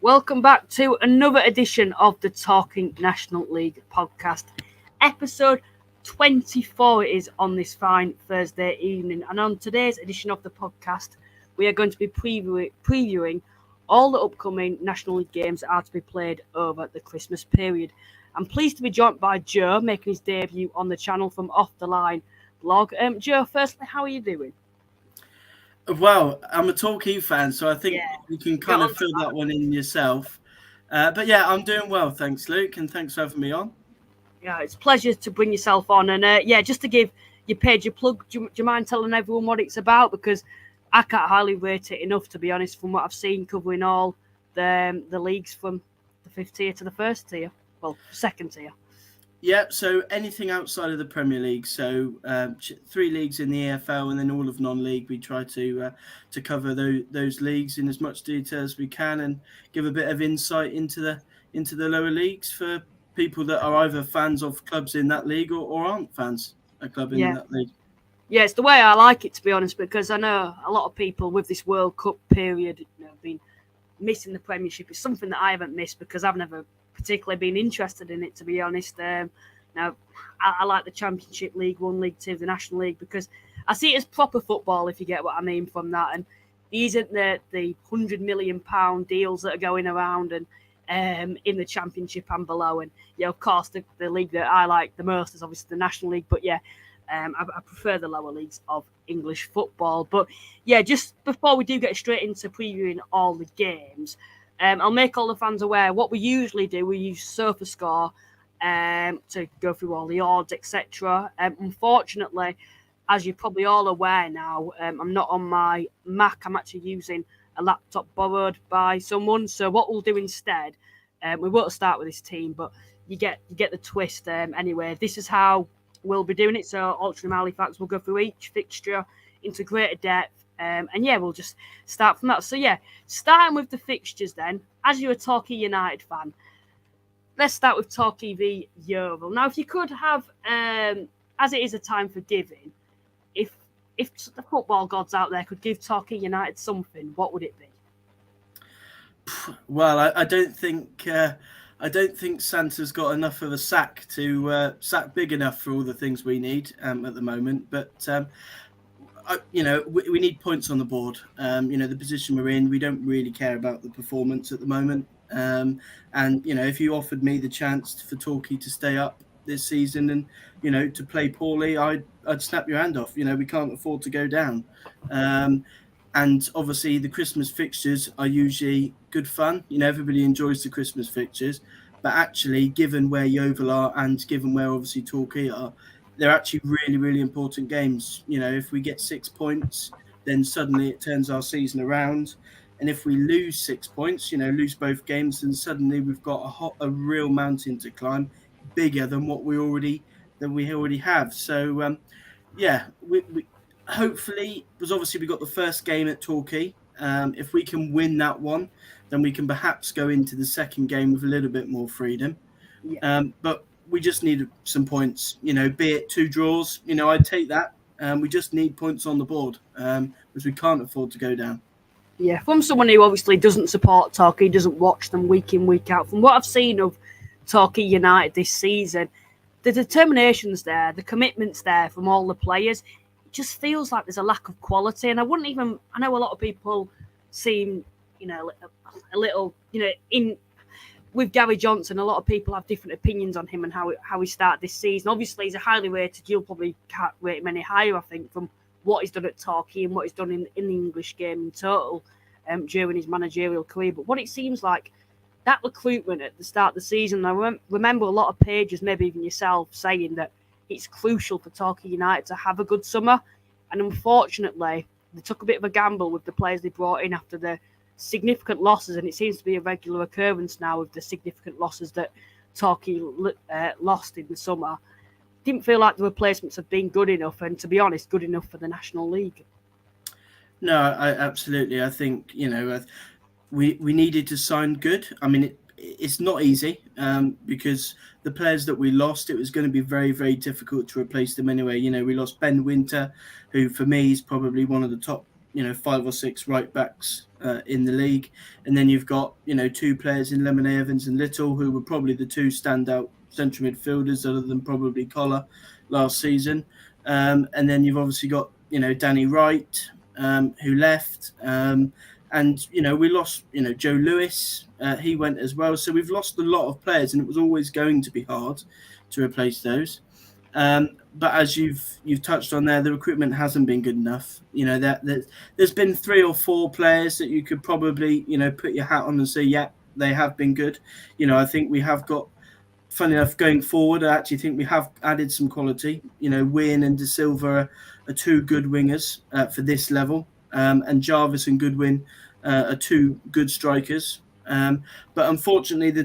Welcome back to another edition of the Talking National League podcast. Episode 24 is on this fine Thursday evening. And on today's edition of the podcast, we are going to be previewing all the upcoming National League games that are to be played over the Christmas period. I'm pleased to be joined by Joe, making his debut on the channel from Off the Line blog. Joe, firstly, how are you doing? Well, I'm a Torquay fan, so I think Yeah, you can got kind on of to fill that. that one in yourself. But yeah, I'm doing well, thanks, Luke, and thanks for having me on. Yeah, it's a pleasure to bring yourself on. And yeah, just to give your page a plug, do you mind telling everyone what it's about? Because I can't highly rate it enough, to be honest, from what I've seen covering all the leagues from the fifth tier to the first tier. Well, second tier. Yeah, so anything outside of the Premier League, so three leagues in the EFL and then all of non-league, we try to cover those leagues in as much detail as we can and give a bit of insight into the lower leagues for people that are either fans of clubs in that league or aren't fans of club in Yeah. that league. Yeah, it's the way I like it, to be honest, because I know a lot of people with this World Cup period, been missing the Premiership. It's something that I haven't missed because I've never particularly been interested in it, to be honest. Now, I like the Championship, League One, League Two, the National League, because I see it as proper football, if you get what I mean from that. And these aren't the £100 million deals that are going around and in the Championship and below. And yeah, of course, the league that I like the most is obviously the National League. But yeah, I prefer the lower leagues of English football. But yeah, just before we do get straight into previewing all the games, I'll make all the fans aware what we usually do. We use SofaScore to go through all the odds, etc. Unfortunately, as you're probably all aware now, I'm not on my Mac. I'm actually using a laptop borrowed by someone. So what we'll do instead, we won't start with this team, but you get the twist. Anyway, this is how we'll be doing it. So Oldham Halifax will go through each fixture into greater depth. And yeah, we'll just start from that. So yeah, starting with the fixtures then. As you're a Torquay United fan, let's start with Torquay v Yeovil. Now, if you could have, as it is a time for giving, if if the football gods out there could give Torquay United something, what would it be? Well, I don't think Santa's got enough of a sack to sack big enough for all the things we need at the moment. But we need points on the board. The position we're in, we don't really care about the performance at the moment. And if you offered me the chance for Torquay to stay up this season and to play poorly, I'd snap your hand off. We can't afford to go down. And obviously, the Christmas fixtures are usually good fun. Everybody enjoys the Christmas fixtures. But actually, given where Yeovil are and given where obviously Torquay are, they're actually really, really important games. If we get 6 points, then suddenly it turns our season around. And if we lose 6 points, lose both games, then suddenly we've got a real mountain to climb, bigger than what we already have. So, yeah, we hopefully, because obviously we got the first game at Torquay. If we can win that one, then we can perhaps go into the second game with a little bit more freedom. Yeah. But we just need some points, be it 2 draws, I'd take that. We just need points on the board because we can't afford to go down. Yeah, from someone who obviously doesn't support Torquay, doesn't watch them week in, week out, from what I've seen of Torquay United this season, the determination's there, the commitment's there from all the players. It just feels like there's a lack of quality. And I know a lot of people seem, a little, in with Gary Johnson, a lot of people have different opinions on him and how he started this season. Obviously, he's a highly rated. You'll probably can't rate him any higher, I think, from what he's done at Torquay and what he's done in the English game in total during his managerial career. But what it seems like, that recruitment at the start of the season, I remember a lot of pages, maybe even yourself, saying that it's crucial for Torquay United to have a good summer. And unfortunately, they took a bit of a gamble with the players they brought in after the significant losses, and it seems to be a regular occurrence now with the significant losses that Torquay lost in the summer. Didn't feel like the replacements have been good enough, and to be honest, good enough for the National League. No, I absolutely. I think we needed to sign good. I mean, it's not easy because the players that we lost, it was going to be very, very difficult to replace them anyway. We lost Ben Winter, who for me is probably one of the top 5 or 6 right backs in the league, and then you've got 2 players in Lemon Evans and Little, who were probably the 2 standout central midfielders other than probably Collar last season. And then you've obviously got Danny Wright, who left, and we lost Joe Lewis, he went as well. So we've lost a lot of players, and it was always going to be hard to replace those. But as you've touched on there, the recruitment hasn't been good enough. There's been 3 or 4 players that you could probably put your hat on and say, yeah, they have been good. I think we have got. Funny enough, going forward, I actually think we have added some quality. Wynne and De Silva are 2 good wingers for this level, and Jarvis and Goodwin are 2 good strikers. But unfortunately, the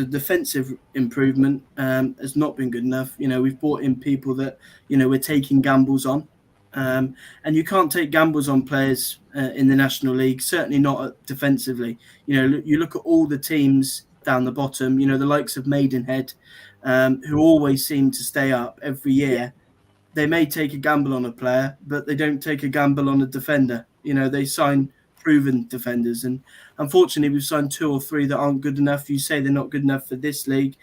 defensive improvement has not been good enough. We've brought in people that we're taking gambles on, and you can't take gambles on players in the National League. Certainly not defensively. You look at all the teams down the bottom. The likes of Maidenhead, who always seem to stay up every year. They may take a gamble on a player, but they don't take a gamble on a defender. They sign proven defenders, and unfortunately we've signed 2 or 3 that aren't good enough. You say they're not good enough for this league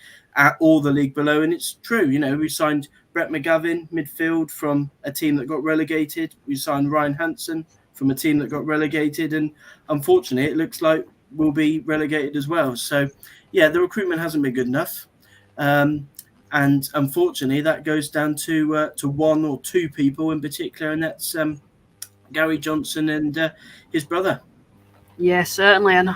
or the league below, and it's true. We signed Brett McGavin midfield from a team that got relegated. We signed Ryan Hansen from a team that got relegated, and unfortunately it looks like we'll be relegated as well. So yeah, the recruitment hasn't been good enough, and unfortunately that goes down to 1 or 2 people in particular, and that's Gary Johnson and his brother. Yeah, certainly. And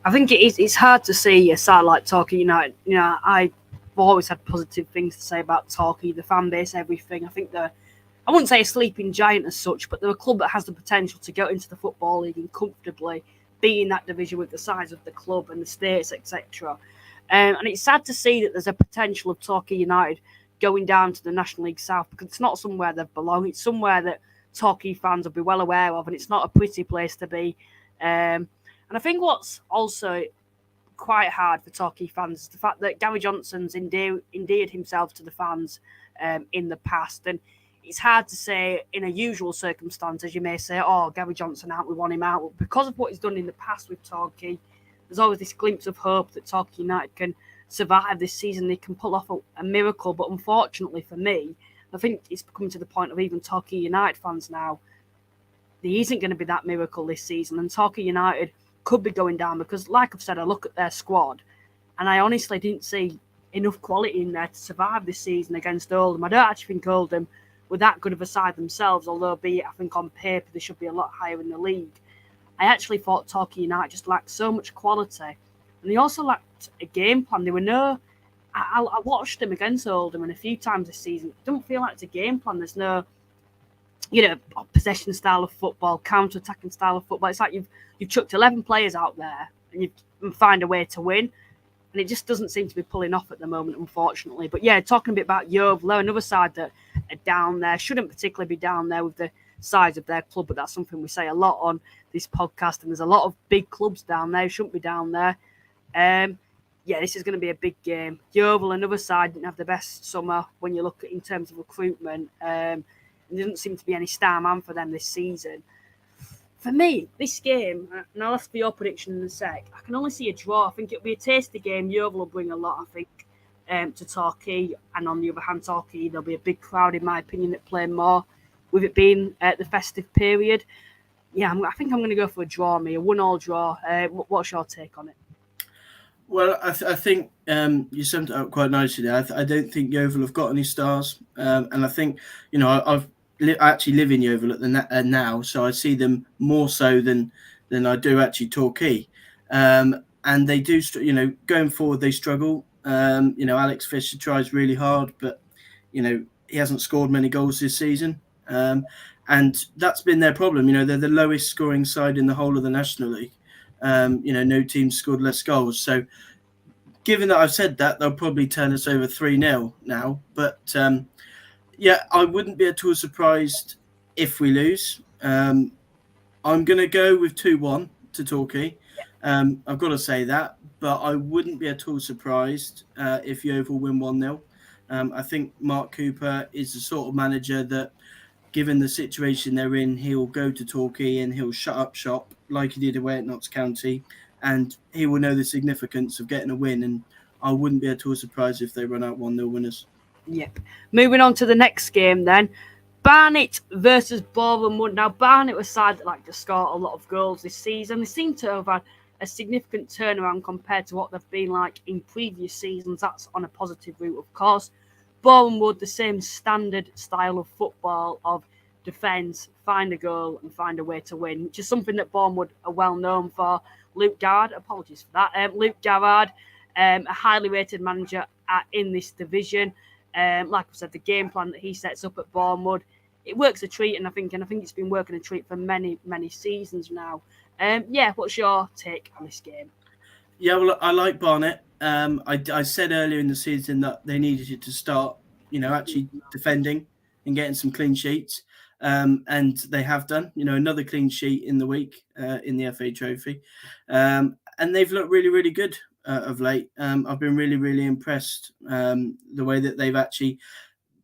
I think it's hard to see a side like Torquay United. I've always had positive things to say about Torquay, the fan base, everything. I think I wouldn't say a sleeping giant as such, but they're a club that has the potential to go into the Football League and comfortably be in that division with the size of the club and the states, etc. And it's sad to see that there's a potential of Torquay United going down to the National League South, because it's not somewhere they belong. It's somewhere that Torquay fans will be well aware of, and it's not a pretty place to be. And I think what's also quite hard for Torquay fans is the fact that Gary Johnson's endeared himself to the fans in the past, and it's hard to say in a usual circumstance, as you may say, oh, Gary Johnson out, we want him out. But because of what he's done in the past with Torquay, there's always this glimpse of hope that Torquay United can survive this season. They can pull off a miracle. But unfortunately for me, I think it's coming to the point of even Torquay United fans now, there isn't going to be that miracle this season. And Torquay United could be going down because, like I've said, I look at their squad and I honestly didn't see enough quality in there to survive this season against Oldham. I don't actually think Oldham were that good of a side themselves, although be it, I think on paper they should be a lot higher in the league. I actually thought Torquay United just lacked so much quality, and they also lacked a game plan. There were no. I watched them against Oldham and a few times this season. It don't feel like it's a game plan. There's no, possession style of football, counter-attacking style of football. It's like you've chucked 11 players out there and you find a way to win. And it just doesn't seem to be pulling off at the moment, unfortunately. But yeah, talking a bit about Yeovil, another side that are down there, shouldn't particularly be down there with the size of their club, but that's something we say a lot on this podcast. And there's a lot of big clubs down there who shouldn't be down there. Yeah, this is going to be a big game. Yeovil, another side, didn't have the best summer when you look at in terms of recruitment. There doesn't seem to be any star man for them this season. For me, this game, and I'll ask for your prediction in a sec, I can only see a draw. I think it'll be a tasty game. Yeovil will bring a lot, I think, to Torquay. And on the other hand, Torquay, there'll be a big crowd, in my opinion, that play more. With it being the festive period, yeah, I think I'm going to go for a draw, a 1-1 draw. What's your take on it? Well, I think you summed it up quite nicely there. I don't think Yeovil have got any stars. And I think, I actually live in Yeovil at now, so I see them more so than I do actually Torquay. And they do, going forward, they struggle. Alex Fisher tries really hard, but, he hasn't scored many goals this season. And that's been their problem. They're the lowest scoring side in the whole of the National League. No team scored less goals. So given that I've said that, they'll probably turn us over 3-0 now. But yeah, I wouldn't be at all surprised if we lose. I'm going to go with 2-1 to Torquay. I've got to say that, but I wouldn't be at all surprised if Yeovil win 1-0. I think Mark Cooper is the sort of manager that given the situation they're in, he'll go to Torquay and he'll shut up shop like he did away at Notts County, and he will know the significance of getting a win. And I wouldn't be at all surprised if they run out 1-0 winners. Yep. Moving on to the next game then. Barnet versus Bournemouth. Now, Barnet was a side that like to score a lot of goals this season. They seem to have had a significant turnaround compared to what they've been like in previous seasons. That's on a positive route, of course. Bournemouth, the same standard style of football of defence, find a goal and find a way to win, which is something that Bournemouth are well known for. Luke Garrard, apologies for that. Luke Garrard, a highly rated manager in this division. Like I said, the game plan that he sets up at Bournemouth, it works a treat, and I think it's been working a treat for many, many seasons now. What's your take on this game? Yeah, well, I like Barnet. I said earlier in the season that they needed it to start, actually defending and getting some clean sheets. And they have done, another clean sheet in the week in the FA Trophy. And they've looked really, really good of late. I've been really, really impressed the way that they've actually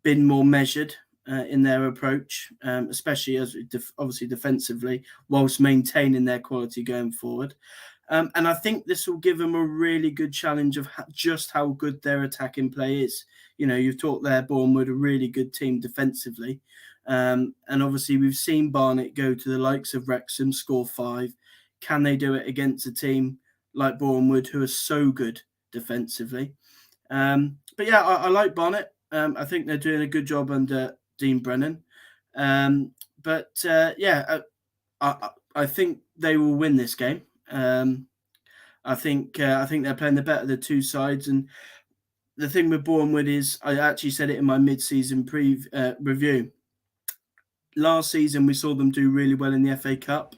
been more measured in their approach, especially as obviously defensively, whilst maintaining their quality going forward. And I think this will give them a really good challenge of just how good their attacking play is. You've talked there, Bournemouth, a really good team defensively. And obviously we've seen Barnet go to the likes of Wrexham, score 5. Can they do it against a team like Bournemouth, who are so good defensively? But yeah, I like Barnet. I think they're doing a good job under Dean Brennan. I think they will win this game. I think they're playing the better of the two sides. And the thing with Bournemouth is, I actually said it in my mid-season review. Last season, we saw them do really well in the FA Cup,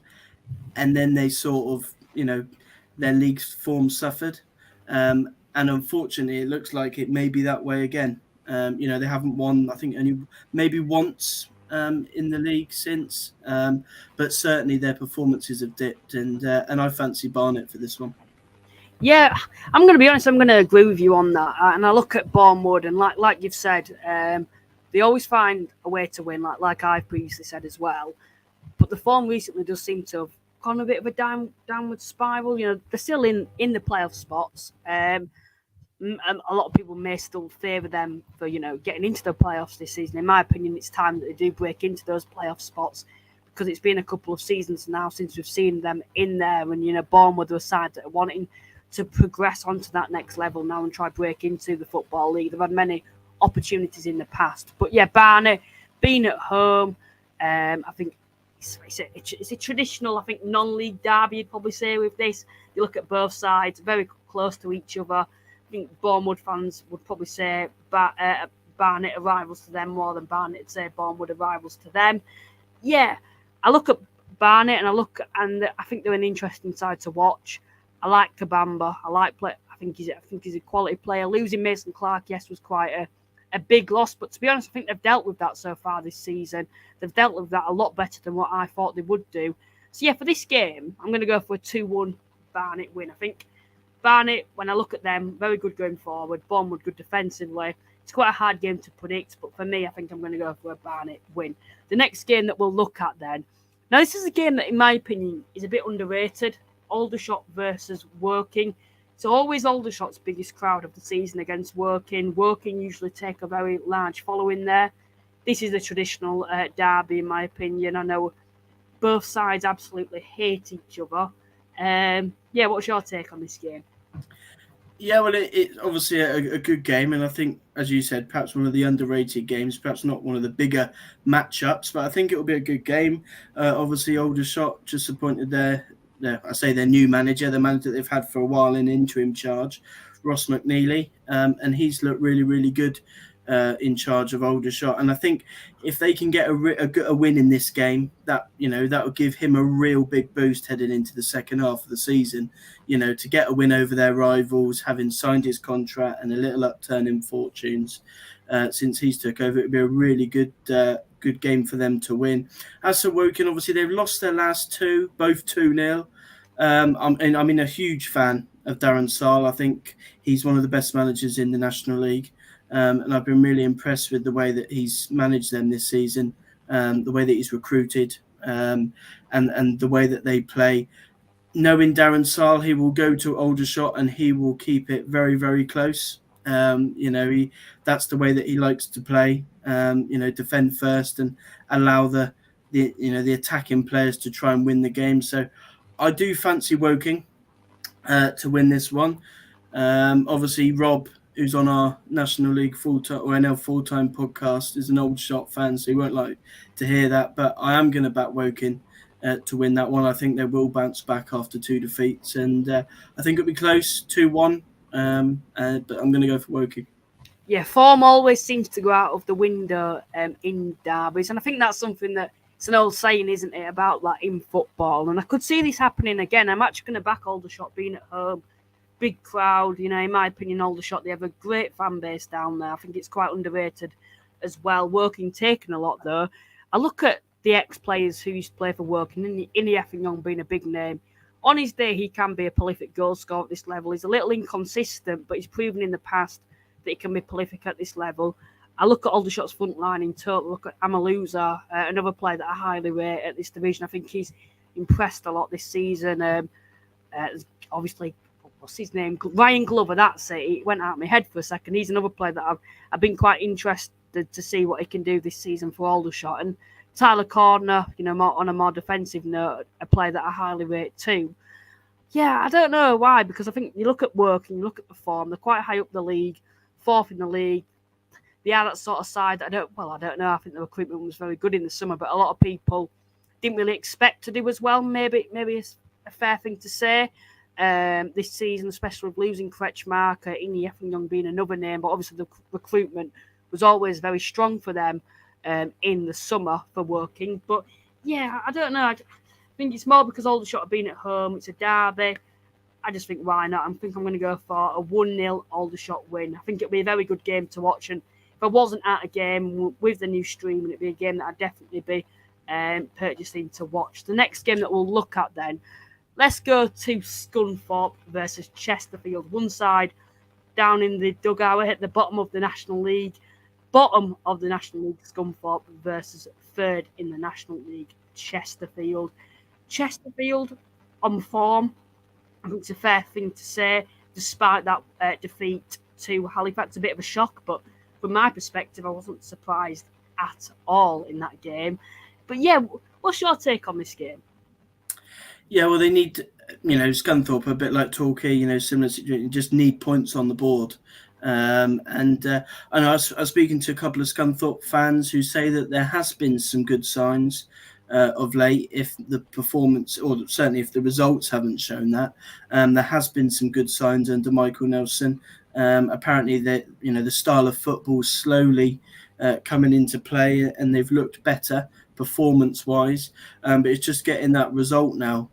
and then they sort of, their league form suffered. And unfortunately, it looks like it may be that way again. They haven't won, I think, only maybe once in the league since. But certainly their performances have dipped, and I fancy Barnet for this one. Yeah, I'm going to be honest, I'm going to agree with you on that. And I look at Bournemouth, and like you've said, they always find a way to win, like I've previously said as well. But the form recently does seem to have gone a bit of a downward spiral. They're still in the playoff spots. A lot of people may still favour them for, getting into the playoffs this season. In my opinion, it's time that they do break into those playoff spots, because it's been a couple of seasons now since we've seen them in there. And, Bournemouth are a side that are wanting to progress onto that next level now and try break into the Football League. They've had many opportunities in the past. But yeah, Barnet, being at home, I think it's a traditional, I think, non-league derby, you'd probably say with this. You look at both sides, very close to each other. I think Bournemouth fans would probably say Barnet are rivals to them more than Barnet would say Bournemouth are rivals to them. Yeah, I look at Barnet and I think they're an interesting side to watch. I like Kabamba. I think he's a quality player. Losing Mason Clark, yes, was quite a big loss, but to be honest, I think they've dealt with that so far this season. They've dealt with that a lot better than what I thought they would do. So yeah, for this game, I'm going to go for a 2-1 Barnet win. I think Barnet, when I look at them, very good going forward. Bournemouth good defensively. It's quite a hard game to predict, but for me, I think I'm going to go for a Barnet win. The next game that we'll look at then. Now, this is a game that, in my opinion, is a bit underrated. Aldershot versus Woking. It's always Aldershot's biggest crowd of the season against Woking. Woking usually take a very large following there. This is a traditional derby, in my opinion. I know both sides absolutely hate each other. What's your take on this game? Yeah, well, it's obviously a good game, and I think, as you said, perhaps one of the underrated games, perhaps not one of the bigger matchups, but I think it will be a good game. Obviously, Aldershot just appointed their new manager, the manager they've had for a while in interim charge, Ross McNeely, and he's looked really, really good in charge of Aldershot. And I think if they can get a win in this game, that will give him a real big boost heading into the second half of the season. To get a win over their rivals, having signed his contract, and a little upturn in fortunes since he's took over, it would be a really good game for them to win. As for Woking, obviously they've lost their last two, both 2-0. I'm a huge fan of Darren Sarll. I think he's one of the best managers in the National League. And I've been really impressed with the way that he's managed them this season. the way that he's recruited, and the way that they play. Knowing Darren Sarll, he will go to Aldershot and he will keep it very, very close. That's the way that he likes to play. Defend first and allow the attacking players to try and win the game. So I do fancy Woking to win this one. Obviously, Rob, who's on our National League full-time or NL full-time podcast, is an Aldershot fan, so he won't like to hear that. But I am going to back Woking to win that one. I think they will bounce back after 2 defeats, and I think it'll be close, 2-1. But I'm going to go for Woking. Yeah, form always seems to go out of the window in derbies, and I think that's something that it's an old saying, isn't it, about like in football. And I could see this happening again. I'm actually going to back Aldershot being at home. Big crowd, in my opinion, Aldershot, they have a great fan base down there. I think it's quite underrated as well. Woking taken a lot, though. I look at the ex-players who used to play for Woking, Inny Effingham being a big name. On his day, he can be a prolific goal scorer at this level. He's a little inconsistent, but he's proven in the past that he can be prolific at this level. I look at Aldershot's front line in total. Look at Amaluza, another player that I highly rate at this division. I think he's impressed a lot this season. Obviously, what's his name? Ryan Glover, that's it. He went out of my head for a second. He's another player that I've been quite interested to see what he can do this season for Aldershot. And Tyler Cordner, on a more defensive note, a player that I highly rate too. Yeah, I don't know why, because I think you look at work and you look at the form, they're quite high up the league, 4th in the league. They are that sort of side. I don't know. I think the recruitment was very good in the summer, but a lot of people didn't really expect to do as well. Maybe it's a fair thing to say. This season, especially with losing Kretschmark, Inny Effingham being another name, but obviously the recruitment was always very strong for them in the summer for Woking. But yeah, I don't know. I think it's more because Aldershot have been at home. It's a derby. I just think why not? I think I'm going to go for a 1-0 Aldershot win. I think it'll be a very good game to watch, and if I wasn't at a game with the new stream, it'd be a game that I'd definitely be purchasing to watch. The next game that we'll look at then, let's go to Scunthorpe versus Chesterfield. One side down in the dugout at the bottom of the National League. Bottom of the National League, Scunthorpe versus 3rd in the National League, Chesterfield. Chesterfield on form, I think it's a fair thing to say, despite that defeat to Halifax. A bit of a shock, but from my perspective, I wasn't surprised at all in that game. But yeah, what's your take on this game? Yeah, well, they need, Scunthorpe, a bit like Torquay, similar situation, just need points on the board. I know I was speaking to a couple of Scunthorpe fans who say that there has been some good signs of late, if the performance, or certainly if the results haven't shown that. There has been some good signs under Michael Nelson. Apparently, the style of football slowly coming into play, and they've looked better performance-wise. But it's just getting that result now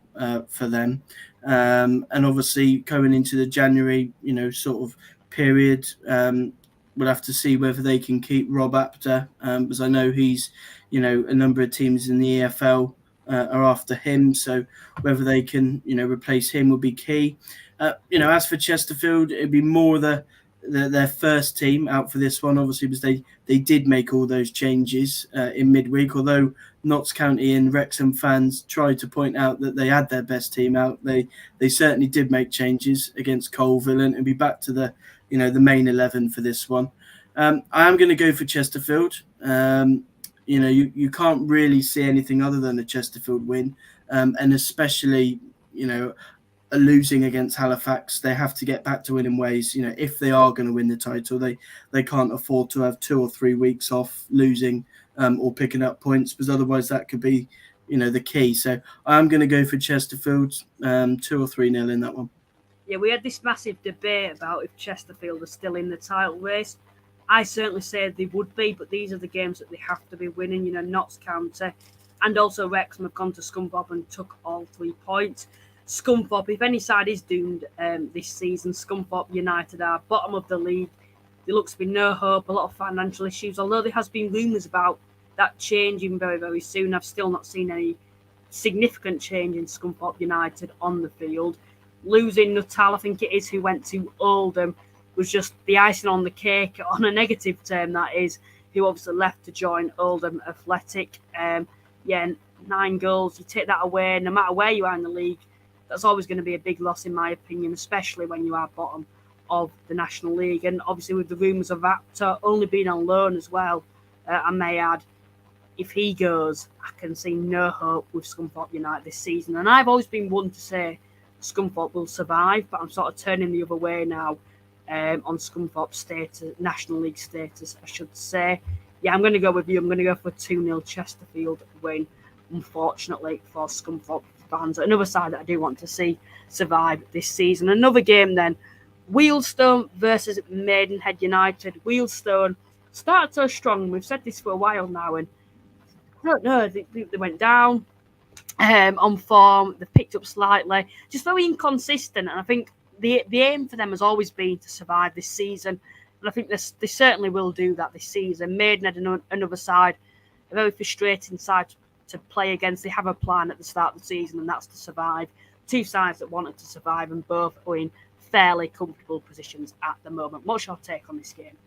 for them. And obviously, going into the January, sort of period, we'll have to see whether they can keep Rob Apter, because I know he's, a number of teams in the EFL are after him. So whether they can, replace him will be key. As for Chesterfield, it'd be more their first team out for this one, obviously, because they did make all those changes in midweek. Although Notts County and Wrexham fans tried to point out that they had their best team out, they certainly did make changes against Colville and be back to the main 11 for this one. I am going to go for Chesterfield. You can't really see anything other than a Chesterfield win, and especially losing against Halifax, they have to get back to winning ways. If they are going to win the title, they can't afford to have 2 or 3 weeks off losing or picking up points, because otherwise that could be the key. So I'm going to go for Chesterfield, 2 or 3-0 in that one. Yeah, we had this massive debate about if Chesterfield are still in the title race. I certainly said they would be, but these are the games that they have to be winning. Notts County and also Wrexham have gone to Scunthorpe and took all 3 points. Scunthorpe, if any side is doomed this season, Scunthorpe United are bottom of the league. There looks to be no hope, a lot of financial issues, although there has been rumours about that changing very, very soon. I've still not seen any significant change in Scunthorpe United on the field. Losing Nuttall, I think it is, who went to Oldham, was just the icing on the cake, on a negative term, that is. who obviously left to join Oldham Athletic. 9 goals, you take that away, no matter where you are in the league, that's always going to be a big loss, in my opinion, especially when you are bottom of the National League. And obviously, with the rumours of Apter only being on loan as well, I may add, if he goes, I can see no hope with Scunthorpe United this season. And I've always been one to say Scunthorpe will survive, but I'm sort of turning the other way now on Scunthorpe status, National League status, I should say. Yeah, I'm going to go with you. I'm going to go for a 2-0 Chesterfield win, unfortunately, for Scunthorpe fans. Another side that I do want to see survive this season. Another game then, Wealdstone versus Maidenhead United. Wealdstone started so strong. We've said this for a while now, and I don't know, they went down on form. They've picked up slightly. Just very inconsistent. And I think the aim for them has always been to survive this season. And I think they certainly will do that this season. Maidenhead, another side, a very frustrating side to play against. They have a plan at the start of the season, and that's to survive. Two sides that wanted to survive, and both are in fairly comfortable positions at the moment. What's your take on this game?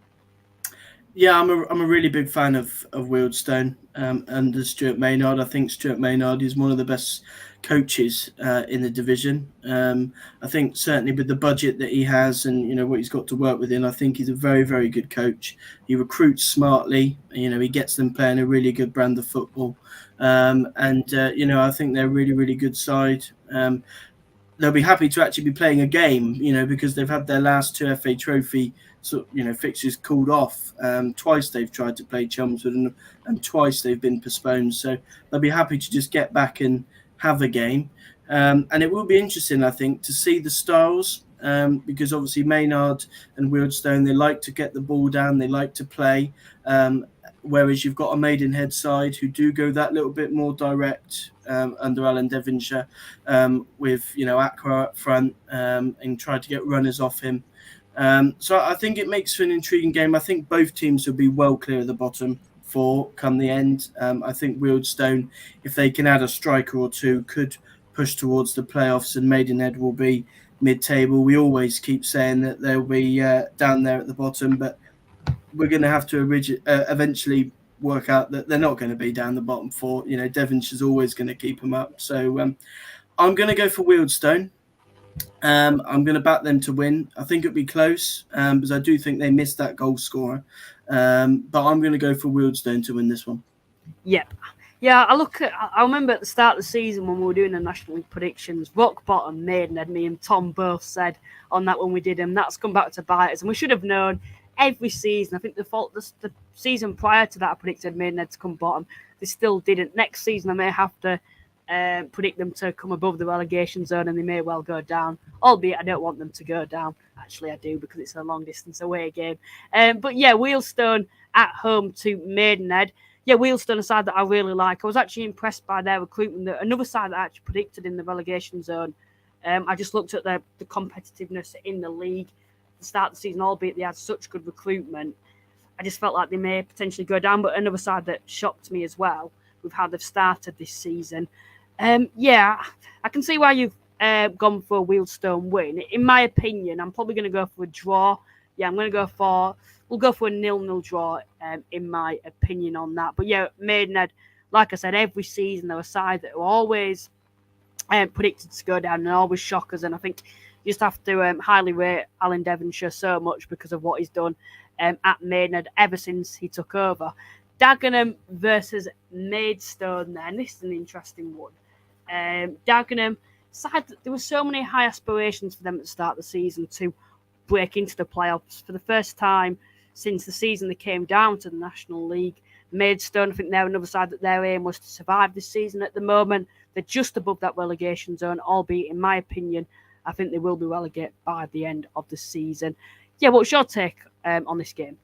Yeah, I'm a really big fan of Wealdstone under Stuart Maynard. I think Stuart Maynard is one of the best coaches in the division. I think certainly with the budget that he has and what he's got to work within, I think he's a very, very good coach. He recruits smartly. He gets them playing a really good brand of football, and I think they're a really, really good side. They'll be happy to actually be playing a game, because they've had their last 2 FA Trophy fixtures called off. Twice they've tried to play Chelmsford and twice they've been postponed. So they'll be happy to just get back and have a game. And it will be interesting, I think, to see the styles, because obviously Maynard and Wealdstone, they like to get the ball down, they like to play. Whereas you've got a Maidenhead side who do go that little bit more direct under Alan Devonshire, with Aqua up front, and try to get runners off him. So I think it makes for an intriguing game. I think both teams will be well clear of the bottom 4 come the end. I think Wealdstone, if they can add a striker or two, could push towards the playoffs, and Maidenhead will be mid-table. We always keep saying that they'll be down there at the bottom, but we're going to have to eventually work out that they're not going to be down the bottom 4. Devonshire's always going to keep them up. So I'm going to go for Wealdstone. I'm going to back them to win. I think it'll be close, because I do think they missed that goal scorer. But I'm going to go for Wealdstone to win this one. Yep. Yeah, I remember at the start of the season when we were doing the National League predictions, rock bottom Maidenhead, me and Tom both said on that when we did them, that's come back to bite us. And we should have known every season. I think the season prior to that, I predicted Maidenhead to come bottom. They still didn't. Next season, I may have to predict them to come above the relegation zone, and they may well go down. Albeit, I don't want them to go down. Actually, I do, because it's a long distance away game. But yeah, Wealdstone at home to Maidenhead. Yeah, Wealdstone, a side that I really like. I was actually impressed by their recruitment. Another side that I actually predicted in the relegation zone. I just looked at the competitiveness in the league at the start of the season, albeit they had such good recruitment. I just felt like they may potentially go down. But another side that shocked me as well with how they've started this season. Yeah, I can see why you've gone for a Wealdstone win. In my opinion, I'm probably going to go for a draw. Yeah, we'll go for a 0-0 draw, in my opinion on that. But yeah, Maidenhead, like I said, every season they're a side that are always predicted to go down and always shockers. And I think you just have to highly rate Alan Devonshire so much because of what he's done at Maidenhead ever since he took over. Dagenham versus Maidstone then. This is an interesting one. Dagenham, there were so many high aspirations for them at the start of the season to break into the playoffs for the first time since the season they came down to the National League. Maidstone, I think they're another side that their aim was to survive this season. At the moment, they're just above that relegation zone, albeit, in my opinion, I think they will be relegated by the end of the season. Yeah, what's your take on this game?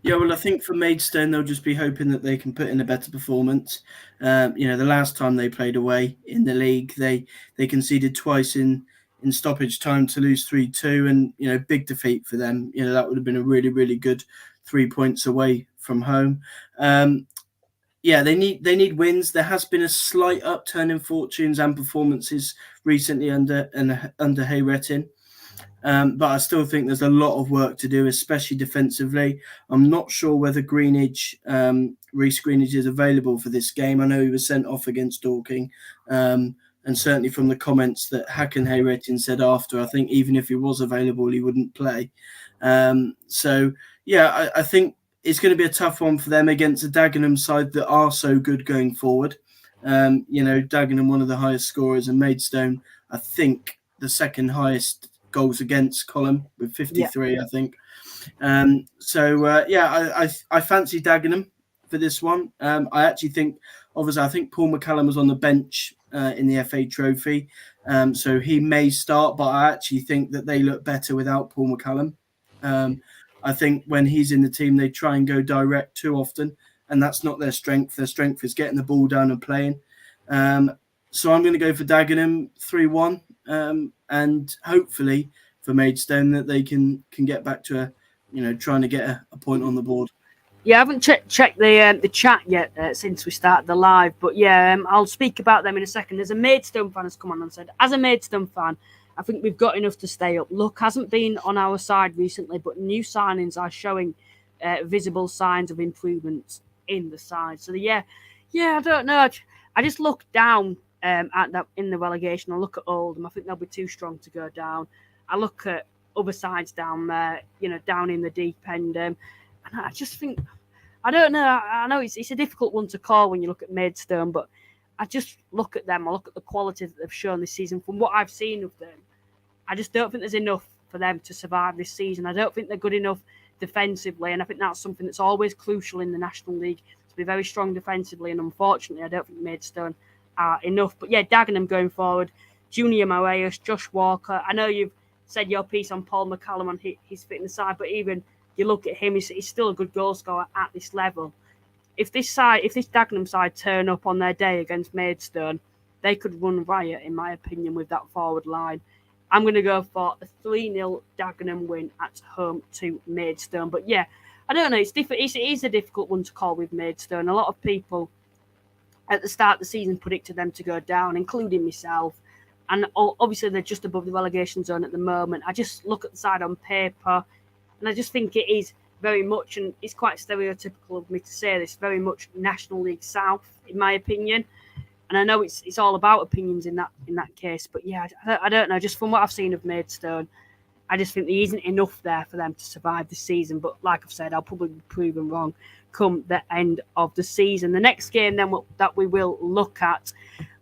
Yeah, well, I think for Maidstone, they'll just be hoping that they can put in a better performance. The last time they played away in the league, they conceded twice in stoppage time to lose 3-2, and big defeat for them. That would have been a really, really good 3 points away from home. They need wins. There has been a slight upturn in fortunes and performances recently under Hayrettin. But I still think there's a lot of work to do, especially defensively. I'm not sure whether Reece Greenidge is available for this game. I know he was sent off against Dorking. And certainly from the comments that Hakan Hayretin said after, I think even if he was available, he wouldn't play. I think it's going to be a tough one for them against a Dagenham side that are so good going forward. Dagenham, one of the highest scorers, and Maidstone, I think, the second highest goals against column with 53, I think. I fancy Dagenham for this one. I actually think, obviously, I think Paul McCallum was on the bench in the FA Trophy, so he may start, but I actually think that they look better without Paul McCallum. I think when he's in the team, they try and go direct too often, and that's not their strength. Their strength is getting the ball down and playing. So I'm going to go for Dagenham 3-1, and hopefully for Maidstone that they can get back to trying to get a point on the board. Yeah, I haven't checked the chat yet since we started the live, but I'll speak about them in a second. There's a Maidstone fan has come on and said, as a Maidstone fan, I think we've got enough to stay up. Luck hasn't been on our side recently, but new signings are showing visible signs of improvements in the side. So I don't know. I just look down at that in the relegation. I look at Oldham. I think they'll be too strong to go down. I look at other sides down there, down in the deep end. And I just think, I don't know. I know it's a difficult one to call when you look at Maidstone, but I just look at them. I look at the quality that they've shown this season. From what I've seen of them, I just don't think there's enough for them to survive this season. I don't think they're good enough defensively, and I think that's something that's always crucial in the National League, to be very strong defensively, and unfortunately, I don't think Maidstone are enough. But Dagenham going forward, Junior Moraes, Josh Walker. I know you've said your piece on Paul McCallum and his fit in the side, but even you look at him, he's still a good goal scorer at this level. If this Dagenham side turn up on their day against Maidstone, they could run riot, in my opinion, with that forward line. I'm going to go for a 3-0 Dagenham win at home to Maidstone. But I don't know. It's different. It is a difficult one to call with Maidstone. A lot of people at the start of the season predicted them to go down, including myself. And obviously, they're just above the relegation zone at the moment. I just look at the side on paper, and I just think it is very much, and it's quite stereotypical of me to say this, very much National League South, in my opinion. And I know it's all about opinions in that case, but I don't know. Just from what I've seen of Maidstone, I just think there isn't enough there for them to survive this season. But like I've said, I'll probably be proven wrong come the end of the season. The next game then that we will look at,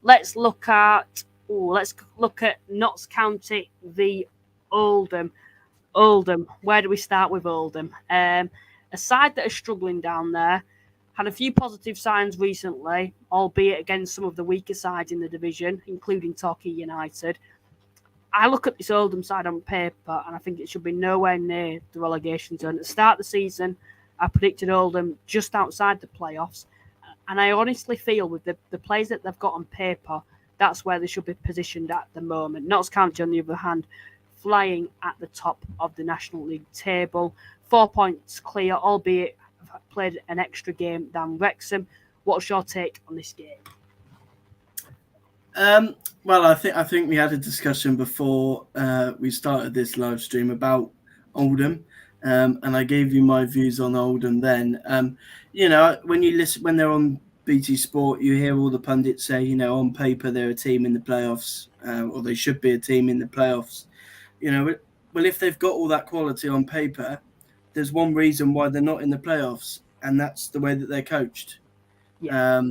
let's look at Notts County v Oldham. Oldham, where do we start with Oldham? A side that is struggling down there. Had a few positive signs recently, albeit against some of the weaker sides in the division, including Torquay United. I look at this Oldham side on paper, and I think it should be nowhere near the relegation zone. At the start of the season, I predicted Oldham just outside the playoffs, and I honestly feel with the players that they've got on paper, that's where they should be positioned at the moment. Notts County, on the other hand, flying at the top of the National League table. 4 points clear, albeit played an extra game than Wrexham. What's your take on this game? Well, I think we had a discussion before we started this live stream about Oldham, and I gave you my views on Oldham then. When you listen, when they're on BT Sport, you hear all the pundits say, on paper they're a team in the playoffs, or they should be a team in the playoffs. Well, if they've got all that quality on paper, there's one reason why they're not in the playoffs, and that's the way that they're coached. Yeah.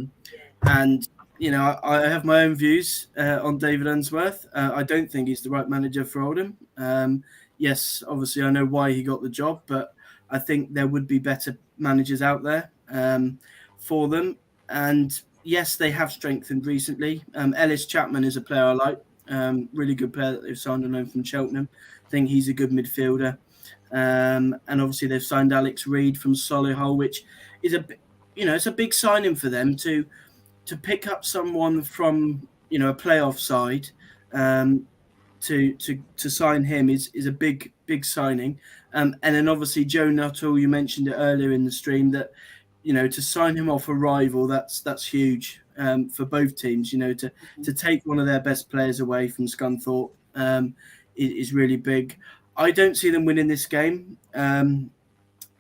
I have my own views on David Unsworth. I don't think he's the right manager for Oldham. Yes, obviously I know why he got the job, but I think there would be better managers out there for them. And yes, they have strengthened recently. Ellis Chapman is a player I like. Really good player that they've signed on loan from Cheltenham. I think he's a good midfielder. And obviously they've signed Alex Reid from Solihull, which is it's a big signing for them to pick up someone from a playoff side. To sign him is a big signing. And then obviously Joe Nuttall, you mentioned it earlier in the stream that to sign him off a rival, that's huge for both teams. To take one of their best players away from Scunthorpe is really big. I don't see them winning this game,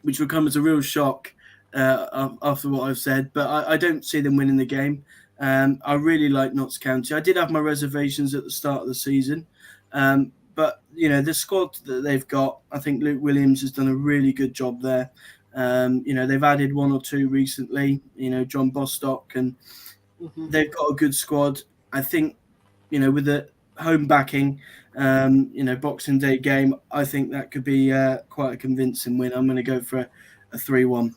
which will come as a real shock after what I've said. But I don't see them winning the game. I really like Notts County. I did have my reservations at the start of the season. But, the squad that they've got, I think Luke Williams has done a really good job there. They've added one or two recently, John Bostock, and they've got a good squad. I think, with the home backing, Boxing Day game, I think that could be quite a convincing win. I'm going to go for a 3-1.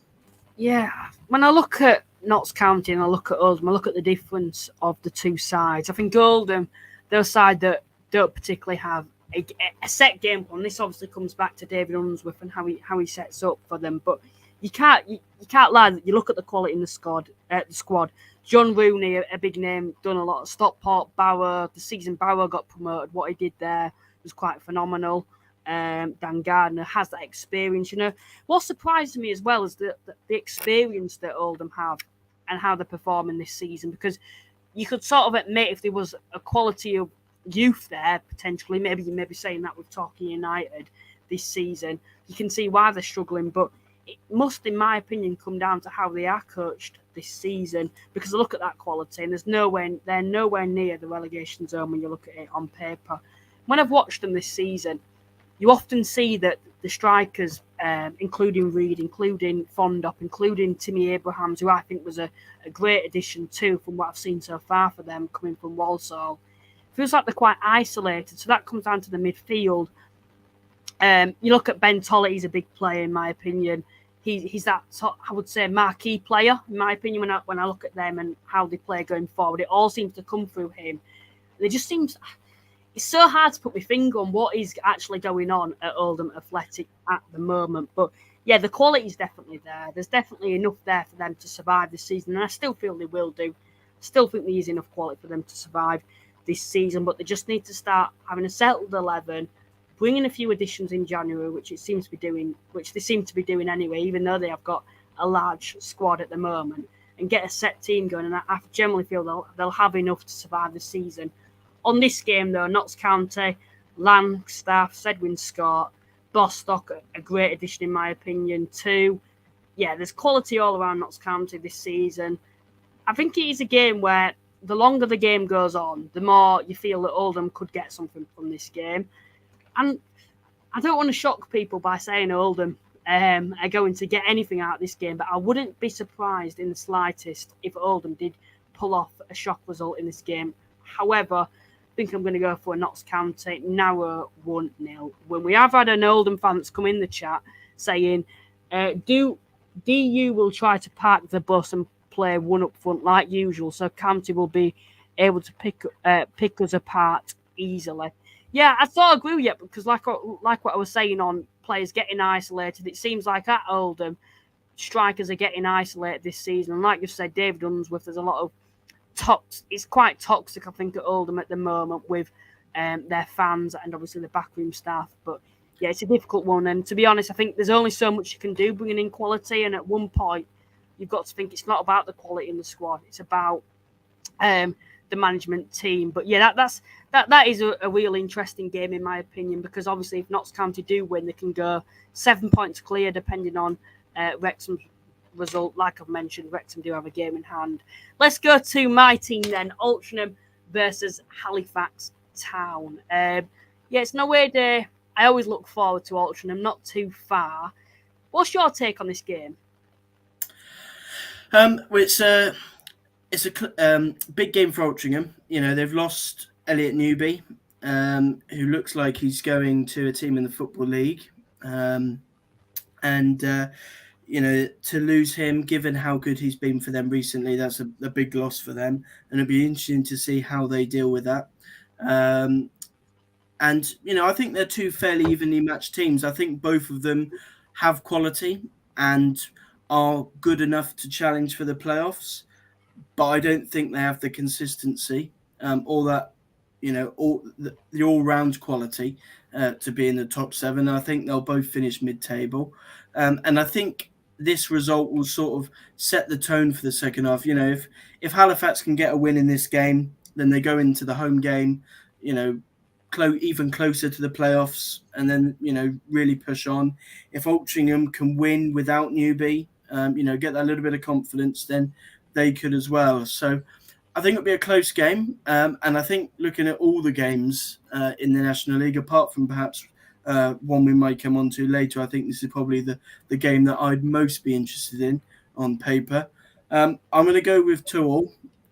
Yeah, when I look at Notts County and I look at Oldham, I look at the difference of the two sides. I think Oldham, they're a side that don't particularly have a set game plan. This obviously comes back to David Unsworth and how he sets up for them. But you can't lie that you look at the quality in the squad. John Rooney, a big name, done a lot of Stockport, Bauer. The season Bauer got promoted. What he did there was quite phenomenal. Dan Gardner has that experience. What surprised me as well is the experience that Oldham have and how they're performing this season, because you could sort of admit if there was a quality of youth there, potentially, maybe you may be saying that with Torquay United this season, you can see why they're struggling, but it must, in my opinion, come down to how they are coached this season, because I look at that quality and they're nowhere near the relegation zone when you look at it on paper. When I've watched them this season, you often see that the strikers, including Reid, including Fondop, including Timmy Abrahams, who I think was a great addition too from what I've seen so far for them coming from Walsall, feels like they're quite isolated. So that comes down to the midfield. You look at Ben Tollett, he's a big player in my opinion. He's that, I would say, marquee player in my opinion when I look at them and how they play going forward. It all seems to come through him. It just seems... It's so hard to put my finger on what is actually going on at Oldham Athletic at the moment. But, yeah, the quality is definitely there. There's definitely enough there for them to survive this season. And I still feel they will do. Still think there is enough quality for them to survive this season. But they just need to start having a settled 11, bring in a few additions in January, which they seem to be doing anyway, even though they have got a large squad at the moment, and get a set team going. And I generally feel they'll have enough to survive the season. On this game, though, Notts County, Langstaff, Sedwin Scott, Bostock, a great addition in my opinion too. Yeah, there's quality all around Notts County this season. I think it is a game where the longer the game goes on, the more you feel that Oldham could get something from this game. And I don't want to shock people by saying Oldham are going to get anything out of this game, but I wouldn't be surprised in the slightest if Oldham did pull off a shock result in this game. However, I think I'm going to go for a Notts County narrow 1-0. When we have had an Oldham fan that's come in the chat saying, DU will try to park the bus and play one up front like usual, so County will be able to pick us apart easily. Yeah, I sort of agree with you, because like what I was saying on players getting isolated, it seems like at Oldham, strikers are getting isolated this season. And like you said, David Unsworth, there's a lot of it's quite toxic, I think, at Oldham at the moment with their fans and obviously the backroom staff. But yeah, it's a difficult one. And to be honest, I think there's only so much you can do bringing in quality. And at one point, you've got to think it's not about the quality in the squad; it's about the management team. But yeah, that is a real interesting game in my opinion, because obviously if Notts County do win, they can go 7 points clear, depending on Wrexham's result. Like I've mentioned, Wrexham do have a game in hand. Let's go to my team then, Altrincham versus Halifax Town. Yeah, it's no way day. I always look forward to Altrincham, not too far. What's your take on this game? Well, it's a big game for Altrincham. They've lost Elliot Newby, who looks like he's going to a team in the Football League, to lose him, given how good he's been for them recently, that's a big loss for them. And it'll be interesting to see how they deal with that. I think they're two fairly evenly matched teams. I think both of them have quality and are good enough to challenge for the playoffs. But I don't think they have the consistency or that, the all-round quality to be in the top 7. I think they'll both finish mid-table. And I think this result will sort of set the tone for the second half. If Halifax can get a win in this game, then they go into the home game, even closer to the playoffs, and then really push on. If Altrincham can win without Newby, get that little bit of confidence, then they could as well. So I think it'll be a close game, and I think looking at all the games in the National League, apart from perhaps one we might come on to later, I think this is probably the game that I'd most be interested in on paper. I'm going to go with 2-2.